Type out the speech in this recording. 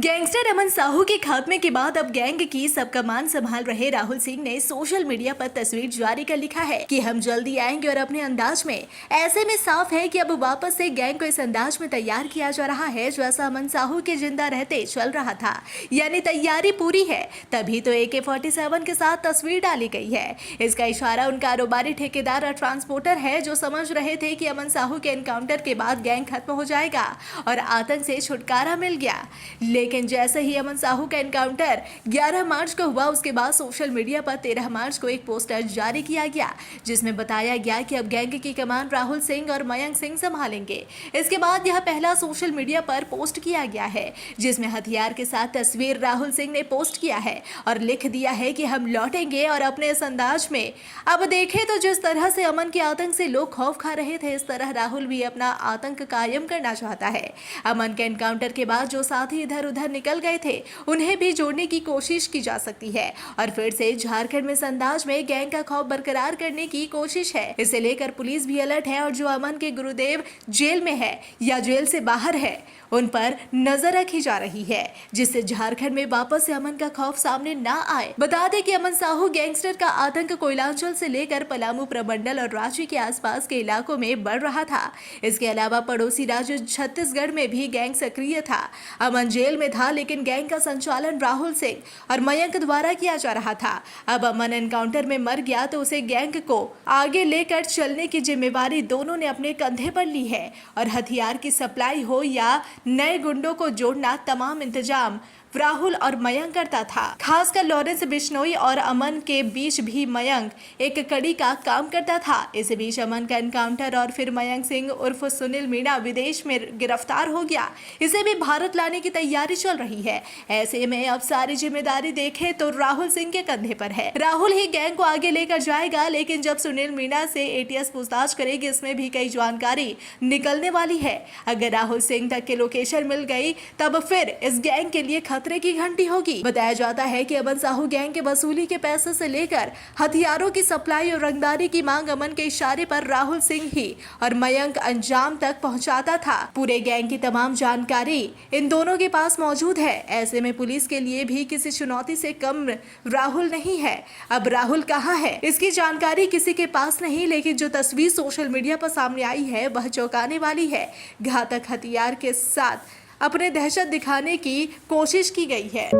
Gangster अमन साहू के खात्मे के बाद अब गैंग की सब कमान संभाल रहे राहुल सिंह ने सोशल मीडिया पर तस्वीर जारी कर लिखा है कि हम जल्दी आएंगे और अपने अंदाज में। ऐसे में साफ है कि अब वापस से गैंग को इस अंदाज में तैयार किया जा रहा है जैसा अमन साहू के जिंदा रहते चल रहा था, यानी तैयारी पूरी है। तभी तो AK-47 के साथ तस्वीर डाली गई है। इसका इशारा उन कारोबारी ठेकेदार और ट्रांसपोर्टर है जो समझ रहे थे कि अमन साहू के एनकाउंटर के बाद गैंग खत्म हो जाएगा और आतंक से छुटकारा मिल गया। लेकिन जैसे ही अमन साहू का एनकाउंटर 11 मार्च को हुआ, उसके बाद सोशल मीडिया पर 13 मार्च को एक पोस्टर जारी किया गया जिसमें बताया गया कि अब गैंग की कमान राहुल सिंह और मयंक सिंह संभालेंगे। इसके बाद यह पहला सोशल मीडिया पर पोस्ट किया गया है जिसमें हथियार के साथ तस्वीर राहुल सिंह ने पोस्ट किया है और लिख दिया है कि हम लौटेंगे और अपने इस अंदाज में। अब देखें तो जिस तरह से अमन के आतंक से लोग खौफ खा रहे थे, इस तरह राहुल भी अपना आतंक कायम करना चाहता है। अमन के एनकाउंटर के बाद जो साथी इधर उधर निकल गए थे उन्हें भी जोड़ने की कोशिश की जा सकती है और फिर से झारखंड में इस अंदाज में गैंग का खौफ बरकरार करने की कोशिश है। इसे लेकर पुलिस भी अलर्ट है और जो अमन के गुरुदेव जेल में है या जेल से बाहर है उन पर नजर रखी जा रही है जिससे झारखंड में वापस से अमन का खौफ सामने ना आए। बता दें कि अमन साहू गैंगस्टर का आतंक कोयलांचल से लेकर पलामू प्रमंडल और रांची के आसपास के इलाकों में बढ़ रहा था। इसके अलावा पड़ोसी राज्य छत्तीसगढ़ में भी गैंग सक्रिय था। अमन जेल में था लेकिन गैंग का संचालन राहुल सिंह और मयंक द्वारा किया जा रहा था। अब अमन एनकाउंटर में मर गया तो उसे गैंग को आगे लेकर चलने की जिम्मेवारी दोनों ने अपने कंधे पर ली है और हथियार की सप्लाई हो या नए गुंडों को जोड़ना, तमाम इंतजाम राहुल और मयंक करता था। खासकर लॉरेंस बिश्नोई और अमन के बीच भी मयंक एक कड़ी का काम करता था। इस बीच अमन का एनकाउंटर और फिर मयंक सिंह उर्फ सुनील मीणा विदेश में गिरफ्तार हो गया। इसे भी भारत लाने की तैयारी चल रही है। ऐसे में अब सारी जिम्मेदारी देखें तो राहुल सिंह के कंधे पर है। राहुल ही गैंग को आगे लेकर जाएगा, लेकिन जब सुनील मीणा से ATS पूछताछ करेगी इसमें भी कई जानकारी निकलने वाली है। अगर राहुल सिंह तक के लोकेशन मिल गई तब फिर इस गैंग के लिए खतरे की घंटी होगी। बताया जाता है कि अमन साहू गैंग के वसूली के पैसे से लेकर हथियारों की सप्लाई और रंगदारी की मांग अमन के इशारे पर राहुल सिंह ही और मयंक अंजाम तक पहुंचाता था। पूरे गैंग की तमाम जानकारी इन दोनों के पास मौजूद है। ऐसे में पुलिस के लिए भी किसी चुनौती से कम राहुल नहीं है। अब राहुल कहाँ है इसकी जानकारी किसी के पास नहीं, लेकिन जो तस्वीर सोशल मीडिया पर सामने आई है वह चौंकाने वाली है। घातक हथियार के साथ अपने दहशत दिखाने की कोशिश की गई है।